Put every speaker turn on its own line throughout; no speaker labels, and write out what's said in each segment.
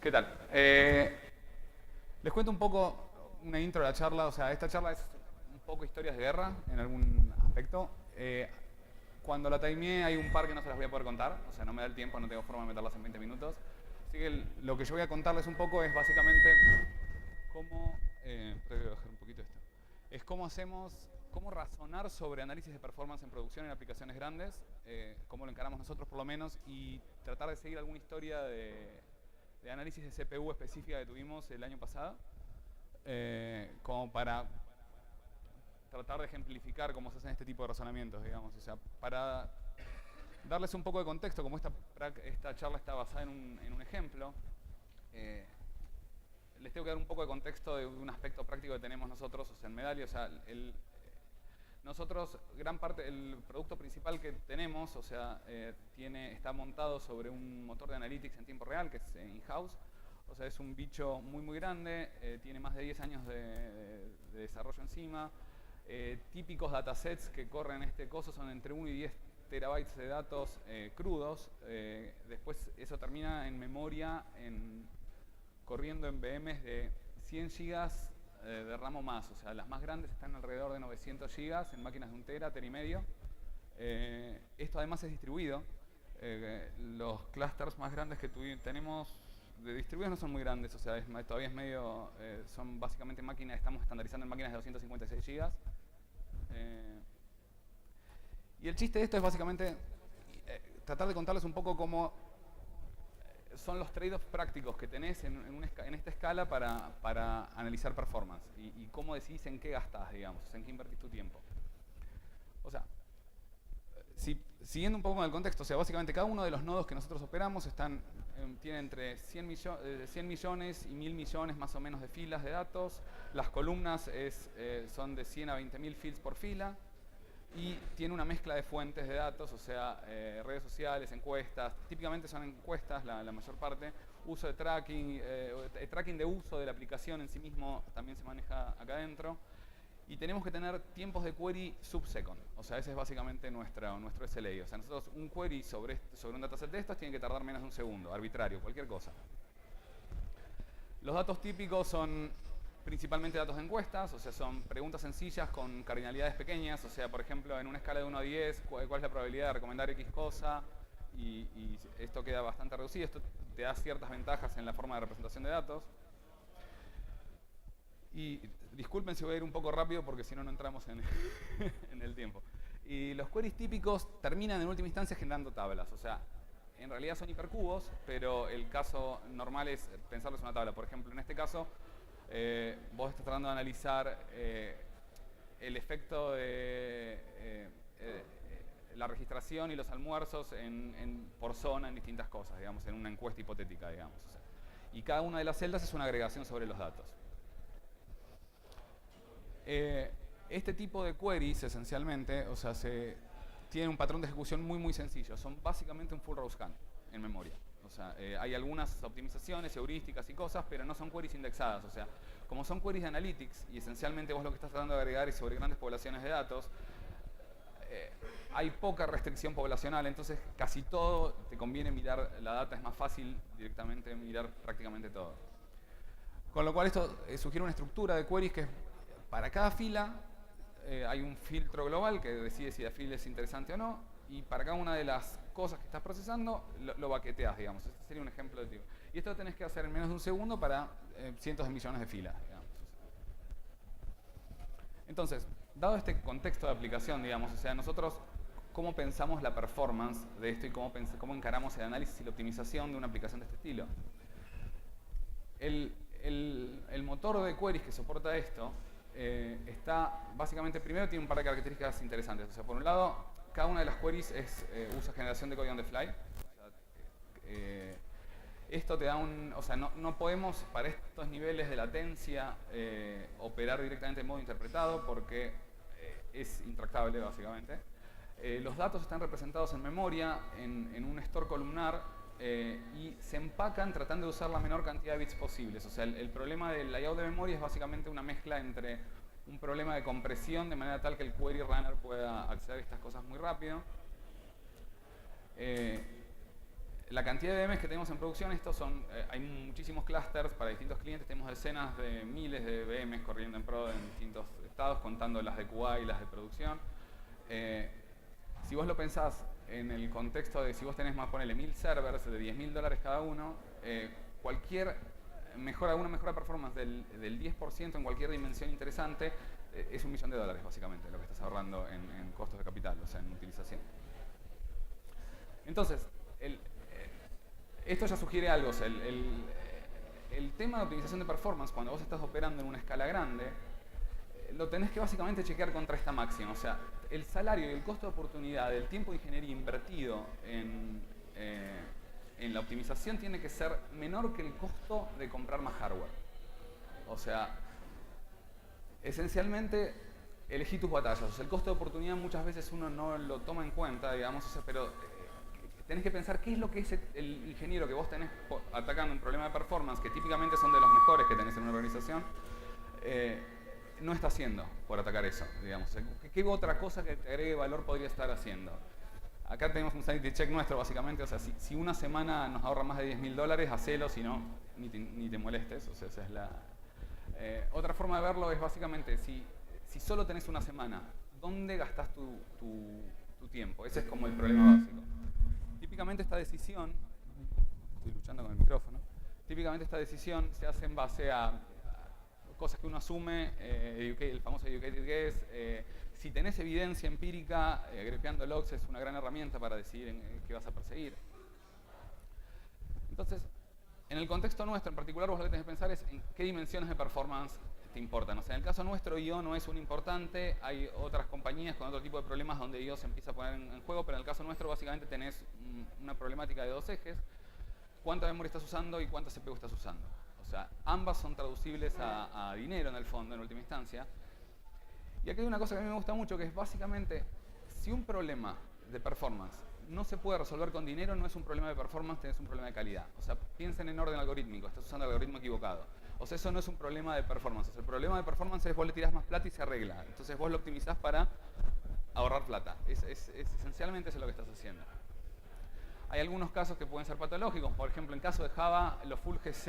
¿Qué tal? Les cuento un poco una intro de la charla. O sea, esta charla es un poco historias de guerra en algún aspecto. Cuando la timeé hay un par que no se las voy a poder contar. O sea, no me da el tiempo, no tengo forma de meterlas en 20 minutos. Así que lo que yo voy a contarles un poco es básicamente cómo... voy a bajar un poquito esto. Es cómo hacemos, cómo razonar sobre análisis de performance en producción en aplicaciones grandes, cómo lo encaramos nosotros por lo menos, y tratar de seguir alguna historia de análisis de CPU específica que tuvimos el año pasado, como para tratar de ejemplificar cómo se hacen este tipo de razonamientos, digamos. O sea, para darles un poco de contexto, como esta charla está basada en un ejemplo, les tengo que dar un poco de contexto de un aspecto práctico que tenemos nosotros, o sea, en Medallia. O sea, nosotros, gran parte, el producto principal que tenemos, o sea, está montado sobre un motor de analytics en tiempo real, que es in-house. O sea, es un bicho muy, muy grande, tiene más de 10 años de desarrollo encima. Típicos datasets que corren este coso son entre 1 y 10 terabytes de datos crudos. Después eso termina en memoria, corriendo en VMs de 100 gigas de RAM o más. O sea, las más grandes están alrededor de 900 gigas en máquinas de 1 tera, tera y medio. Esto además es distribuido. Los clusters más grandes que tenemos de distribuidos no son muy grandes, o sea, todavía es medio, son básicamente máquinas, estamos estandarizando en máquinas de 256 gigas. Y el chiste de esto es básicamente tratar de contarles un poco cómo son los trade-offs prácticos que tenés en esta escala para analizar performance y cómo decidís en qué gastás, digamos, en qué invertís tu tiempo. O sea, siguiendo un poco con el contexto, o sea, básicamente cada uno de los nodos que nosotros operamos tiene entre 100 millones y 1000 millones más o menos de filas de datos. Las columnas son de 100 a 20.000 fields por fila. Y tiene una mezcla de fuentes de datos, o sea, redes sociales, encuestas. Típicamente son encuestas la mayor parte. Uso de tracking, tracking de uso de la aplicación en sí mismo también se maneja acá adentro. Y tenemos que tener tiempos de query sub-second. O sea, ese es básicamente nuestro SLA. O sea, nosotros un query sobre un dataset de estos tiene que tardar menos de un segundo, arbitrario, cualquier cosa. Los datos típicos son principalmente datos de encuestas, o sea, son preguntas sencillas con cardinalidades pequeñas. O sea, por ejemplo, en una escala de 1 a 10, ¿cuál es la probabilidad de recomendar X cosa? Y esto queda bastante reducido. Esto te da ciertas ventajas en la forma de representación de datos. Y disculpen si voy a ir un poco rápido porque si no, no entramos en el tiempo. Y los queries típicos terminan en última instancia generando tablas. O sea, en realidad son hipercubos, pero el caso normal es pensarlos en una tabla. Por ejemplo, en este caso, vos estás tratando de analizar el efecto de la registración y los almuerzos por zona en distintas cosas, digamos, en una encuesta hipotética, digamos. O sea, y cada una de las celdas es una agregación sobre los datos. Este tipo de queries, esencialmente, o sea, tiene un patrón de ejecución muy, muy sencillo. Son básicamente un full row scan en memoria. O sea, hay algunas optimizaciones, heurísticas y cosas, pero no son queries indexadas. O sea, como son queries de analytics, y esencialmente vos lo que estás tratando de agregar es sobre grandes poblaciones de datos, hay poca restricción poblacional, entonces casi todo te conviene mirar la data, es más fácil directamente mirar prácticamente todo. Con lo cual esto sugiere una estructura de queries que para cada fila hay un filtro global que decide si la fila es interesante o no, y para cada una de las cosas que estás procesando lo baqueteas, digamos. Este sería un ejemplo de tipo. Y esto lo tenés que hacer en menos de un segundo para cientos de millones de filas, digamos. Entonces, dado este contexto de aplicación, digamos, o sea, nosotros cómo pensamos la performance de esto y cómo encaramos el análisis y la optimización de una aplicación de este estilo. El motor de queries que soporta esto básicamente, primero tiene un par de características interesantes. O sea, por un lado, cada una de las queries usa generación de código on the fly. O sea, esto te da o sea, no podemos para estos niveles de latencia operar directamente en modo interpretado porque es intractable, básicamente. Los datos están representados en memoria, en un store columnar, y se empacan tratando de usar la menor cantidad de bits posibles. O sea, el problema del layout de memoria es básicamente una mezcla entre un problema de compresión de manera tal que el query runner pueda acceder a estas cosas muy rápido. la cantidad de VMs que tenemos en producción, estos son, hay muchísimos clusters para distintos clientes, tenemos decenas de miles de VMs corriendo en prod en distintos estados, contando las de QA y las de producción. Si vos lo pensás en el contexto de si vos tenés más, ponele 1000 servers de $10.000 cada uno, cualquier mejora, una mejora de performance del 10% en cualquier dimensión interesante es $1 millón básicamente lo que estás ahorrando en costos de capital, o sea, en utilización. Entonces, esto ya sugiere algo. O sea, el tema de optimización de performance, cuando vos estás operando en una escala grande, lo tenés que básicamente chequear contra esta máxima. O sea, el salario y el costo de oportunidad del tiempo de ingeniería invertido en la optimización tiene que ser menor que el costo de comprar más hardware. O sea, esencialmente elegí tus batallas. O sea, el costo de oportunidad muchas veces uno no lo toma en cuenta, digamos, o sea, pero tenés que pensar qué es lo que es el ingeniero que vos tenés atacando un problema de performance, que típicamente son de los mejores que tenés en una organización, no está haciendo por atacar eso, digamos. ¿Qué otra cosa que te agregue valor podría estar haciendo? Acá tenemos un sanity check nuestro, básicamente. O sea, si una semana nos ahorra más de $10.000, hacelo, si no, ni te molestes. O sea, esa es la... otra forma de verlo es básicamente, si solo tenés una semana, ¿dónde gastás tu tiempo? Ese es como el problema básico. Típicamente esta decisión, estoy luchando con el micrófono, típicamente esta decisión se hace en base a cosas que uno asume, el famoso educated guess. Si tenés evidencia empírica, grepeando logs es una gran herramienta para decidir en qué vas a perseguir. Entonces, en el contexto nuestro en particular, vos lo que tenés que pensar es en qué dimensiones de performance te importan. O sea, en el caso nuestro, I/O no es un importante. Hay otras compañías con otro tipo de problemas donde I/O se empieza a poner en juego, pero en el caso nuestro, básicamente tenés una problemática de dos ejes: cuánta memoria estás usando y cuánta CPU estás usando. O sea, ambas son traducibles a dinero en el fondo, en última instancia. Y aquí hay una cosa que a mí me gusta mucho, que es básicamente, si un problema de performance no se puede resolver con dinero, no es un problema de performance, tenés un problema de calidad. O sea, piensen en orden algorítmico, estás usando el algoritmo equivocado. O sea, eso no es un problema de performance. O sea, el problema de performance es vos le tirás más plata y se arregla. Entonces vos lo optimizás para ahorrar plata. Esencialmente eso es lo que estás haciendo. Hay algunos casos que pueden ser patológicos. Por ejemplo, en caso de Java, los full GC,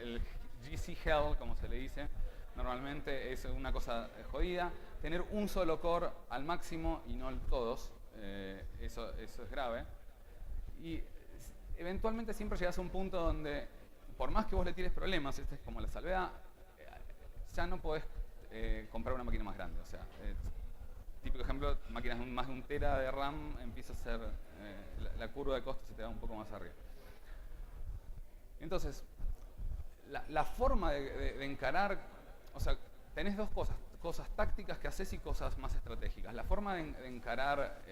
el GC Hell, como se le dice, normalmente es una cosa jodida. Tener un solo core al máximo y no todos, eso es grave. Y eventualmente siempre llegas a un punto donde, por más que vos le tires problemas, esta es como la salvedad, ya no podés comprar una máquina más grande. O sea, típico ejemplo, máquinas de más de 1 tera de RAM, empieza a ser, la curva de costos se te va un poco más arriba. Entonces, la forma de encarar, o sea, tenés dos cosas tácticas que haces y cosas más estratégicas. La forma de encarar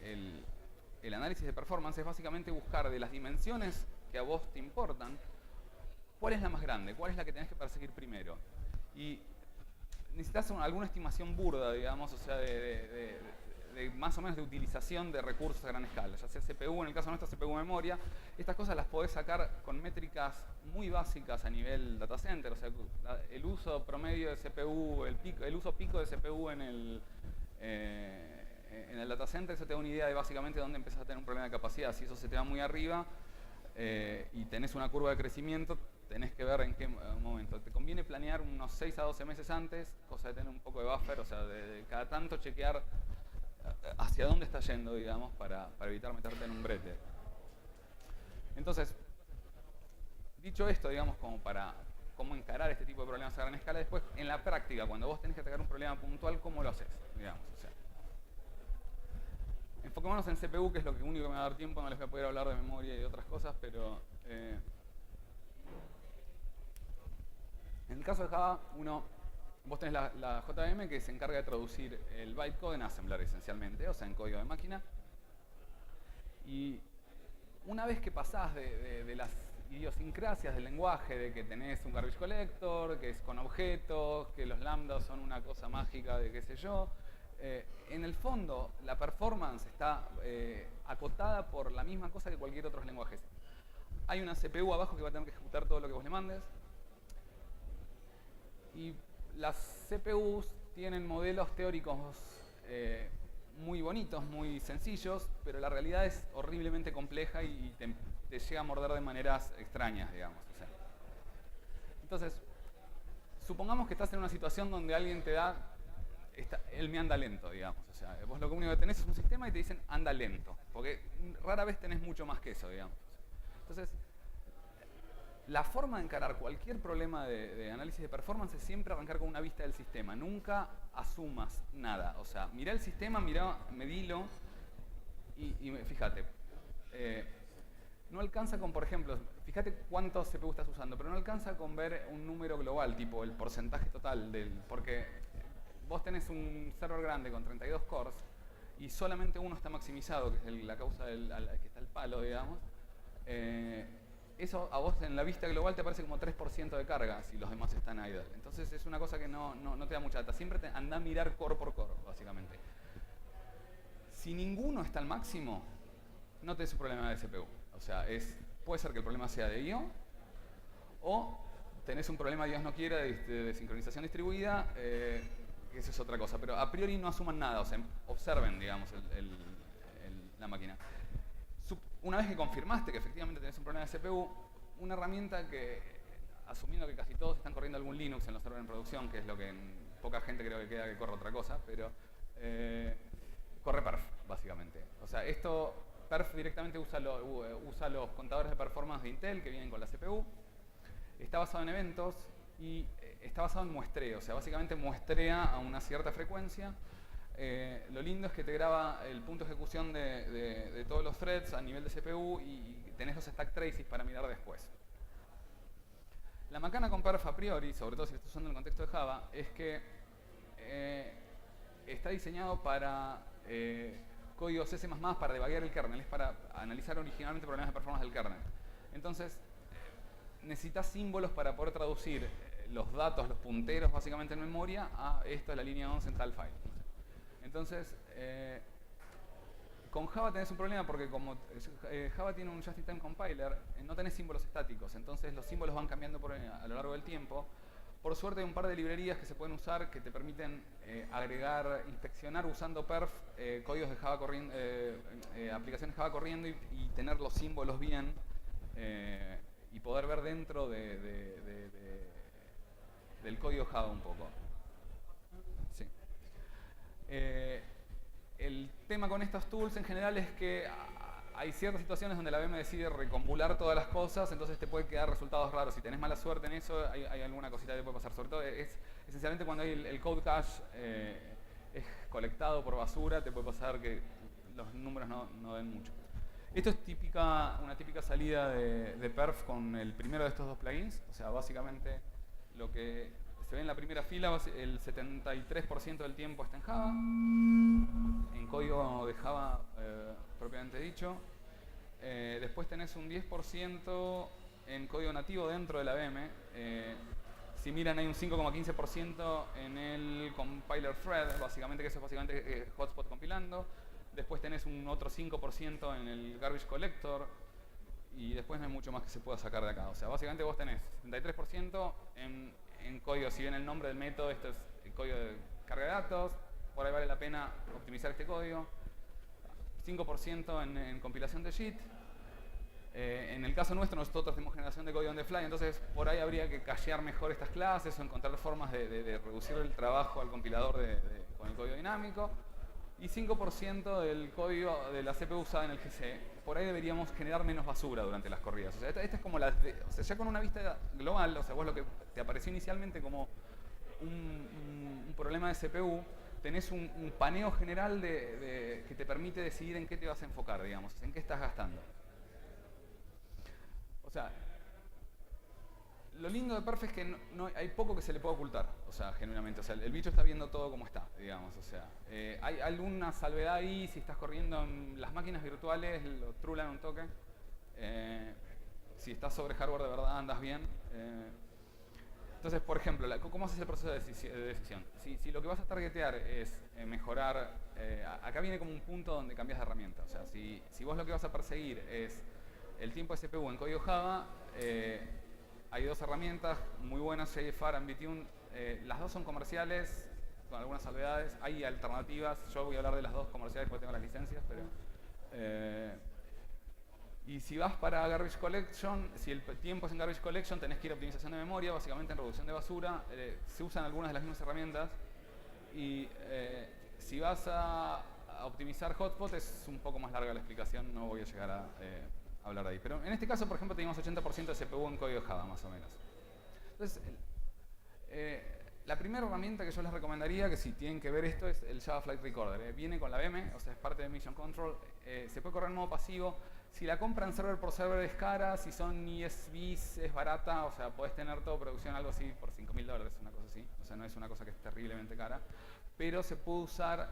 el análisis de performance es básicamente buscar de las dimensiones que a vos te importan, cuál es la más grande, cuál es la que tenés que perseguir primero. Y necesitas alguna estimación burda, digamos, o sea, de más o menos de utilización de recursos a gran escala, ya sea CPU, en el caso nuestro CPU memoria. Estas cosas las podés sacar con métricas muy básicas a nivel data center, o sea, el uso promedio de CPU, el uso pico de CPU en el data center, eso te da una idea de básicamente dónde empezás a tener un problema de capacidad. Si eso se te va muy arriba y tenés una curva de crecimiento, tenés que ver en qué momento. Te conviene planear unos 6 a 12 meses antes, cosa de tener un poco de buffer, o sea, de cada tanto chequear hacia dónde está yendo, digamos, para evitar meterte en un brete. Entonces, dicho esto, digamos, como para cómo encarar este tipo de problemas a gran escala, después, en la práctica, cuando vos tenés que atacar un problema puntual, ¿cómo lo haces? Digamos, o sea, enfoquémonos en CPU, que es lo único que me va a dar tiempo, no les voy a poder hablar de memoria y de otras cosas, pero en el caso de Java, vos tenés la JVM que se encarga de traducir el bytecode en assembler esencialmente, o sea, en código de máquina. Y una vez que pasás de las idiosincrasias del lenguaje, de que tenés un garbage collector, que es con objetos, que los lambdas son una cosa mágica de qué sé yo, en el fondo la performance está acotada por la misma cosa que cualquier otro lenguaje. Hay una CPU abajo que va a tener que ejecutar todo lo que vos le mandes. Y las CPUs tienen modelos teóricos muy bonitos, muy sencillos, pero la realidad es horriblemente compleja y te llega a morder de maneras extrañas, digamos. O sea. Entonces, supongamos que estás en una situación donde alguien te da, él me anda lento, digamos. O sea, vos lo único que tenés es un sistema y te dicen anda lento, porque rara vez tenés mucho más que eso, digamos. Entonces, la forma de encarar cualquier problema de análisis de performance es siempre arrancar con una vista del sistema. Nunca asumas nada. O sea, mirá el sistema, medilo y fíjate. No alcanza con, por ejemplo, fíjate cuántos CPU estás usando, pero no alcanza con ver un número global, tipo el porcentaje total porque vos tenés un server grande con 32 cores y solamente uno está maximizado, que es la causa que está el palo, digamos. Eso a vos en la vista global te aparece como 3% de carga si los demás están idle. Entonces es una cosa que no te da mucha data. Siempre anda a mirar core por core, básicamente. Si ninguno está al máximo, no tenés un problema de CPU. O sea, puede ser que el problema sea de I/O o tenés un problema, Dios no quiera, de sincronización distribuida, que eso es otra cosa. Pero a priori no asuman nada, o sea, observen, digamos, la máquina. Una vez que confirmaste que efectivamente tenés un problema de CPU, una herramienta que, asumiendo que casi todos están corriendo algún Linux en los servers en producción, que es lo que poca gente creo que queda que corra otra cosa, pero corre perf, básicamente. O sea, perf directamente usa los contadores de performance de Intel que vienen con la CPU, está basado en eventos y está basado en muestreo, o sea, básicamente muestrea a una cierta frecuencia. Lo lindo es que te graba el punto de ejecución de todos los threads a nivel de CPU y tenés los stack traces para mirar después. La macana con perf a priori, sobre todo si lo estás usando en el contexto de Java, es que está diseñado para códigos C++ para debuguear el kernel, es para analizar originalmente problemas de performance del kernel. Entonces, necesitas símbolos para poder traducir los datos, los punteros básicamente en memoria a esto es la línea 11 en tal file. Entonces, con Java tenés un problema porque como Java tiene un just-in-time compiler, no tenés símbolos estáticos, entonces los símbolos van cambiando a lo largo del tiempo. Por suerte hay un par de librerías que se pueden usar que te permiten inspeccionar usando perf códigos de Java corriendo, aplicaciones Java corriendo y tener los símbolos bien y poder ver dentro del código Java un poco. Sí. El tema con estos tools en general es que hay ciertas situaciones donde la VM decide recompular todas las cosas, entonces te puede quedar resultados raros. Si tenés mala suerte en eso, hay alguna cosita que te puede pasar. Sobre todo, esencialmente cuando el code cache es colectado por basura, te puede pasar que los números no den mucho. Esto es una típica salida de perf con el primero de estos dos plugins. O sea, básicamente lo que se ve en la primera fila, el 73% del tiempo está en Java, en código de Java propiamente dicho. Después tenés un 10% en código nativo dentro de la VM. Si miran, hay un 5,15% en el compiler thread, básicamente, que eso es básicamente hotspot compilando. Después tenés un otro 5% en el garbage collector. Y después no hay mucho más que se pueda sacar de acá. O sea, básicamente vos tenés 73% en código, si bien el nombre del método, esto es el código de carga de datos, por ahí vale la pena optimizar este código. 5% en compilación de JIT. En el caso nuestro, nosotros hacemos generación de código on the fly, entonces por ahí habría que cachear mejor estas clases o encontrar formas de reducir el trabajo al compilador con el código dinámico. Y 5% del código de la CPU usada en el GC. Por ahí deberíamos generar menos basura durante las corridas. O sea, esta es como o sea, ya con una vista global, o sea, vos lo que te apareció inicialmente como un problema de CPU, tenés un paneo general que te permite decidir en qué te vas a enfocar, digamos, en qué estás gastando. O sea, lo lindo de perf es que hay poco que se le pueda ocultar, o sea, genuinamente. O sea, el bicho está viendo todo como está, digamos. O sea, hay alguna salvedad ahí, si estás corriendo en las máquinas virtuales, lo trulan un toque. Si estás sobre hardware de verdad, andas bien. Entonces, por ejemplo, ¿cómo haces el proceso de decisión? Si lo que vas a targetear es mejorar, acá viene como un punto donde cambias de herramienta. O sea, si vos lo que vas a perseguir es el tiempo de CPU en código Java, hay dos herramientas muy buenas, JFR y Mbtune. Las dos son comerciales, con algunas salvedades. Hay alternativas, yo voy a hablar de las dos comerciales porque tengo las licencias, pero... y si vas para Garbage Collection, si el tiempo es en Garbage Collection, tenés que ir a optimización de memoria, básicamente en reducción de basura. Se usan algunas de las mismas herramientas. Y si vas a optimizar hotspot, es un poco más larga la explicación, no voy a llegar a hablar de ahí. Pero en este caso, por ejemplo, teníamos 80% de CPU en código Java, más o menos. Entonces, la primera herramienta que yo les recomendaría, que si tienen que ver esto, es el Java Flight Recorder. Viene con la VM, o sea, es parte de Mission Control. Se puede correr en modo pasivo. Si la compran server por server es cara, si son ESBs es barata, o sea, podés tener todo producción algo así por $5.000, una cosa así. O sea, no es una cosa que es terriblemente cara. Pero se puede usar,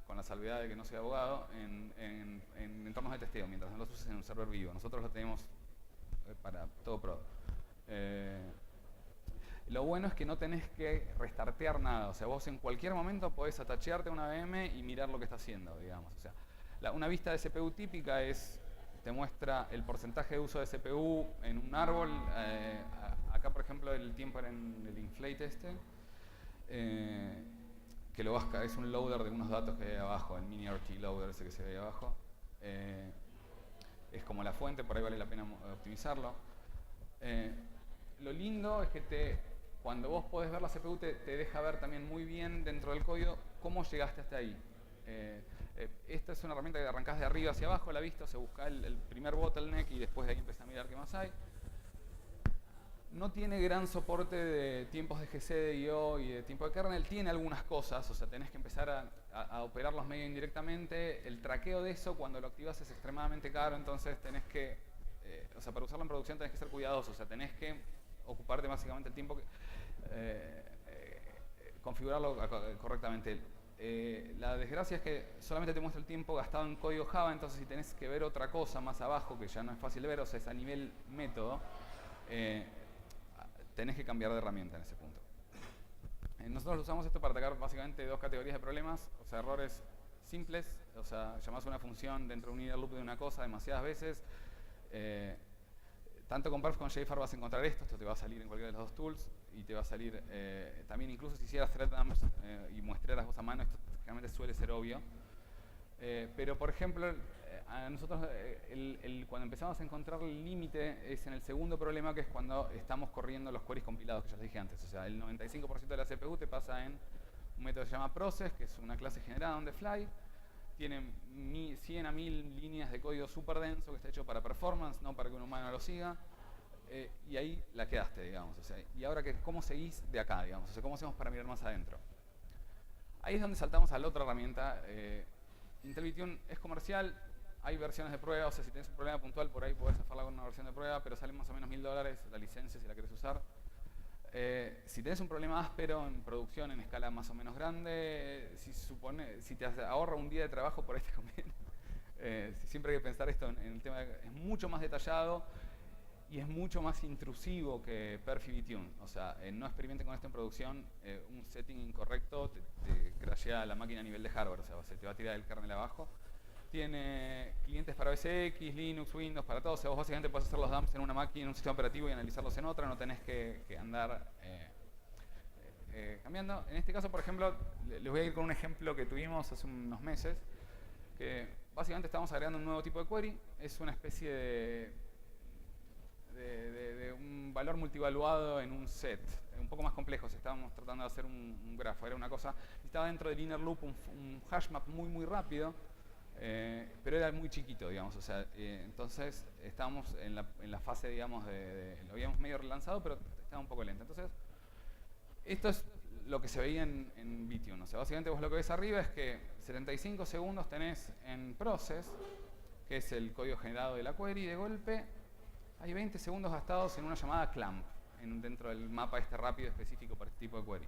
con la salvedad de que no soy abogado, en entornos de testeo, mientras no los uses en un server vivo. Nosotros lo tenemos para todo pro. Lo bueno es que no tenés que restartear nada. O sea, vos en cualquier momento podés atachearte a una VM y mirar lo que está haciendo, digamos. O sea, una vista de CPU típica te muestra el porcentaje de uso de CPU en un árbol. Acá, por ejemplo, el tiempo era en el inflate que es un loader de unos datos que hay abajo, el mini RT loader ese que se ve ahí abajo. Es como la fuente, por ahí vale la pena optimizarlo. Lo lindo es que cuando vos podés ver la CPU te deja ver también muy bien dentro del código cómo llegaste hasta ahí. Esta es una herramienta que arrancás de arriba hacia abajo, la vista, se busca el primer bottleneck y después de ahí empezás a mirar qué más hay. No tiene gran soporte de tiempos de GC, de I/O y de tiempo de kernel. Tiene algunas cosas, o sea, tenés que empezar a operarlos medio indirectamente. El traqueo de eso, cuando lo activas, es extremadamente caro, entonces tenés que... o sea, para usarlo en producción tenés que ser cuidadoso, o sea, tenés que ocuparte básicamente el tiempo, configurarlo correctamente. La desgracia es que solamente te muestra el tiempo gastado en código Java, entonces si tenés que ver otra cosa más abajo, que ya no es fácil de ver, o sea, es a nivel método, tenés que cambiar de herramienta en ese punto. Nosotros usamos esto para atacar básicamente dos categorías de problemas, o sea, errores simples, o sea, llamás una función dentro de un inner loop de una cosa demasiadas veces. Tanto con perf como con JFrog vas a encontrar esto te va a salir en cualquiera de los dos tools y te va a salir también incluso si hicieras thread dumps y muestrearas vos a mano, esto generalmente suele ser obvio. Pero por ejemplo, a nosotros cuando empezamos a encontrar el límite es en el segundo problema, que es cuando estamos corriendo los queries compilados que ya les dije antes. O sea, el 95% de la CPU te pasa en un método que se llama process, que es una clase generada on the fly. Tiene 100 a 1000 líneas de código súper denso que está hecho para performance, no para que un humano lo siga. Y ahí la quedaste, digamos. O sea, y ahora, ¿cómo seguís de acá, digamos? O sea, ¿cómo hacemos para mirar más adentro? Ahí es donde saltamos a la otra herramienta. IntelliTune es comercial, hay versiones de prueba, o sea, si tienes un problema puntual por ahí podés hacerla con una versión de prueba, pero sale más o menos $1000 la licencia si la querés usar. Si tenés un problema áspero en producción en escala más o menos grande, si te ahorra un día de trabajo, por ahí te conviene. Siempre hay que pensar esto en el tema, es mucho más detallado y es mucho más intrusivo que perf y Vtune. O sea, no experimenten con esto en producción, un setting incorrecto te crashea la máquina a nivel de hardware, o sea, se te va a tirar el kernel abajo. Tiene clientes para OS X, Linux, Windows, para todo. O sea, vos básicamente podés hacer los dumps en una máquina, en un sistema operativo y analizarlos en otra. No tenés que andar cambiando. En este caso, por ejemplo, les voy a ir con un ejemplo que tuvimos hace unos meses. Que básicamente estamos agregando un nuevo tipo de query. Es una especie de un valor multivaluado en un set. Un poco más complejo. Estábamos tratando de hacer un grafo. Era una cosa... Estaba dentro del inner loop un hash map muy rápido. Pero era muy chiquito, digamos, o sea, entonces estábamos en la fase, digamos, lo habíamos medio relanzado, pero estaba un poco lento. Entonces, esto es lo que se veía en Vtune. O sea, básicamente vos lo que ves arriba es que 75 segundos tenés en process, que es el código generado de la query, de golpe hay 20 segundos gastados en una llamada clamp, dentro del mapa este rápido específico para este tipo de query.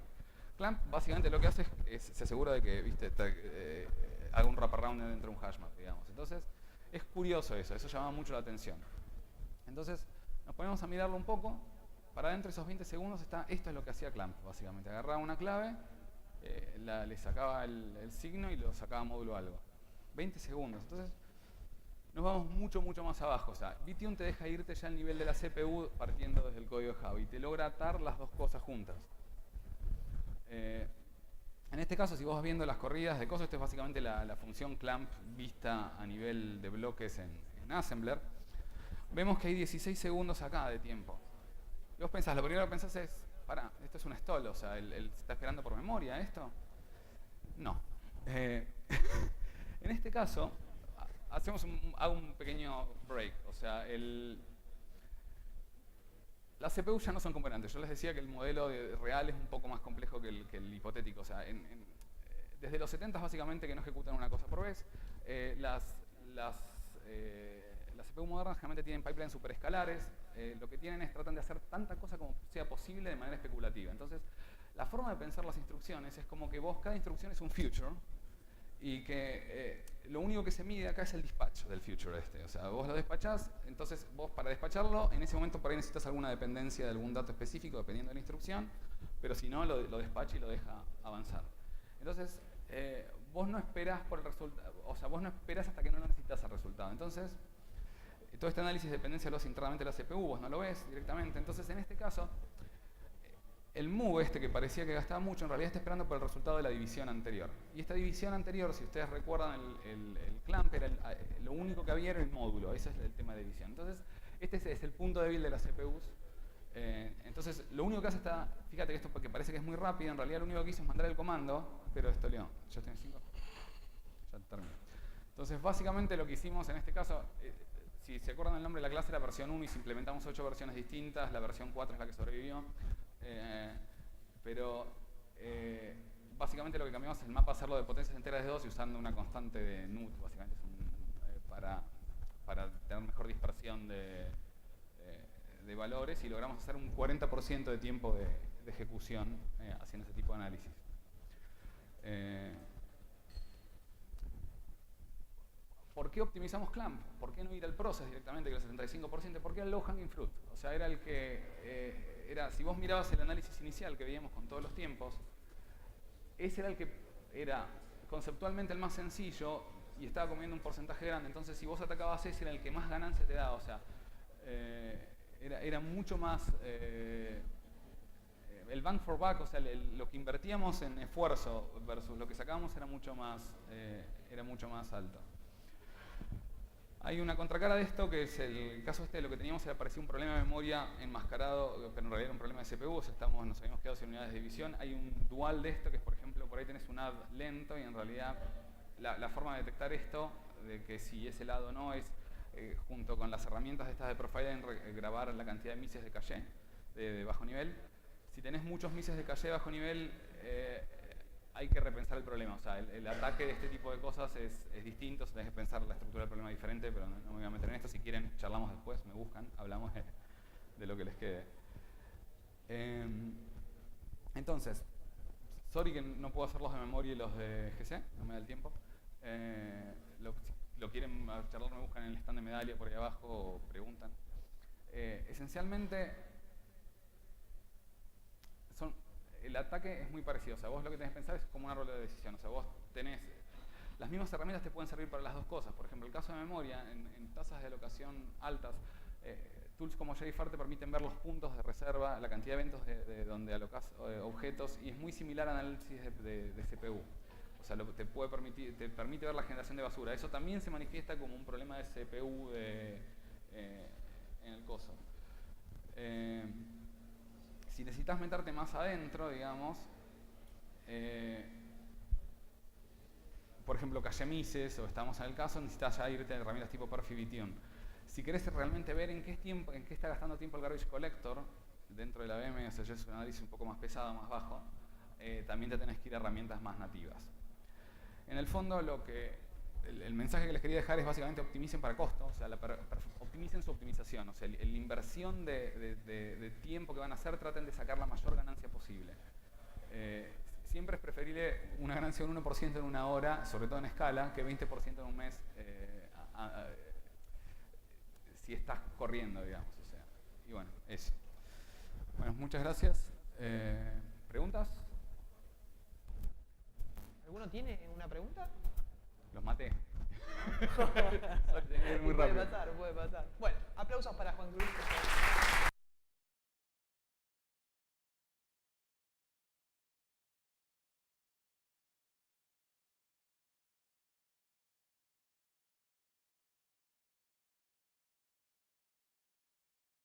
Clamp básicamente lo que hace es se asegura de que, viste, haga un wraparound dentro de un hashmap, digamos. Entonces, es curioso eso llama mucho la atención. Entonces, nos ponemos a mirarlo un poco. Para dentro de esos 20 segundos esto es lo que hacía Clamp, básicamente. Agarraba una clave, le sacaba el signo y lo sacaba módulo algo. 20 segundos. Entonces, nos vamos mucho más abajo. O sea, Vtune te deja irte ya al nivel de la CPU partiendo desde el código Java y te logra atar las dos cosas juntas. En este caso, si vos vas viendo las corridas de cosas, esto es básicamente la función clamp vista a nivel de bloques en Assembler. Vemos que hay 16 segundos acá de tiempo. Y vos pensás, lo primero que pensás es, pará, esto es un stall, o sea, ¿él está esperando por memoria esto? No. En este caso, hago un pequeño break, o sea, las CPU ya no son componentes. Yo les decía que el modelo real es un poco más complejo que el hipotético. O sea, desde los 70 básicamente que no ejecutan una cosa por vez. Las CPU modernas generalmente tienen pipelines superescalares. Lo que tienen es tratan de hacer tanta cosa como sea posible de manera especulativa. Entonces, la forma de pensar las instrucciones es como que cada instrucción es un future y que lo único que se mide acá es el dispatch del future este. O sea, vos lo despachás, entonces vos para despacharlo, en ese momento por ahí necesitas alguna dependencia de algún dato específico dependiendo de la instrucción, pero si no, lo despacha y lo deja avanzar. Entonces, vos no esperás por el resultado, o sea, vos no esperás hasta que no lo necesitas el resultado. Entonces, todo este análisis de dependencia lo hace internamente la CPU, vos no lo ves directamente. Entonces, en este caso, el move que parecía que gastaba mucho, en realidad está esperando por el resultado de la división anterior. Y esta división anterior, si ustedes recuerdan, el clamp, lo único que había era el módulo, ese es el tema de división. Entonces, este es el punto débil de las CPUs. Entonces, lo único que hace fíjate que esto porque parece que es muy rápido, en realidad lo único que hizo es mandar el comando, pero esto ¿ya estoy en 5? Ya termino. Entonces, básicamente lo que hicimos en este caso, si se acuerdan el nombre de la clase, era versión 1 y si implementamos 8 versiones distintas, la versión 4 es la que sobrevivió. Básicamente lo que cambiamos es el mapa, hacerlo de potencias enteras de 2 y usando una constante de NUT, básicamente para tener mejor dispersión de valores, y logramos hacer un 40% de tiempo de ejecución haciendo ese tipo de análisis. ¿Por qué optimizamos clamp? ¿Por qué no ir al process directamente, que es el 75%? ¿Por qué al low hanging fruit? O sea, era el que si vos mirabas el análisis inicial que veíamos con todos los tiempos, ese era el que era conceptualmente el más sencillo y estaba comiendo un porcentaje grande. Entonces, si vos atacabas ese, era el que más ganancia te daba. O sea, era mucho más el bang for buck, o sea, lo que invertíamos en esfuerzo versus lo que sacábamos era mucho más alto. Hay una contracara de esto, que es el caso de lo que teníamos, parecía un problema de memoria enmascarado, pero en realidad era un problema de CPU, o sea, nos habíamos quedado sin unidades de división. Hay un dual de esto, que es, por ejemplo, por ahí tenés un add lento, y en realidad la forma de detectar esto, de que si es el add o no, es junto con las herramientas estas de profiling, grabar la cantidad de misses de caché de bajo nivel. Si tenés muchos misses de caché de bajo nivel, hay que repensar el problema. O sea, el ataque de este tipo de cosas es distinto, tenés que pensar la estructura del problema diferente, pero no me voy a meter en esto. Si quieren, charlamos después, me buscan, hablamos de lo que les quede. Entonces, sorry que no puedo hacer los de memoria y los de GC, no me da el tiempo. Lo quieren charlar, me buscan en el stand de Medallia por ahí abajo o preguntan. Esencialmente, el ataque es muy parecido. O sea, vos lo que tenés que pensar es como un árbol de decisión. O sea, vos tenés las mismas herramientas, te pueden servir para las dos cosas. Por ejemplo, el caso de memoria, en tasas de alocación altas, tools como JFAR te permiten ver los puntos de reserva, la cantidad de eventos de donde alocas objetos, y es muy similar al análisis de CPU. O sea, te permite ver la generación de basura. Eso también se manifiesta como un problema de CPU en el coso. Si necesitas meterte más adentro, digamos, por ejemplo, cache misses, o estamos en el caso, necesitas ya irte a herramientas tipo Perfibitune. Si querés realmente ver en qué está gastando tiempo el garbage collector dentro de la VM, o sea, ya es un análisis un poco más pesado, más bajo, también te tenés que ir a herramientas más nativas. En el fondo, el mensaje que les quería dejar es básicamente optimicen para costo, o sea, optimicen su optimización, o sea, la inversión de tiempo que van a hacer, traten de sacar la mayor ganancia posible. Siempre es preferible una ganancia de un 1% en una hora, sobre todo en escala, que 20% en un mes si estás corriendo, digamos. O sea, y bueno, eso. Bueno, muchas gracias. ¿Preguntas?
¿Alguno tiene una pregunta?
Los maté.
Muy rápido. Puede pasar. Bueno, aplausos para Juan Cruz.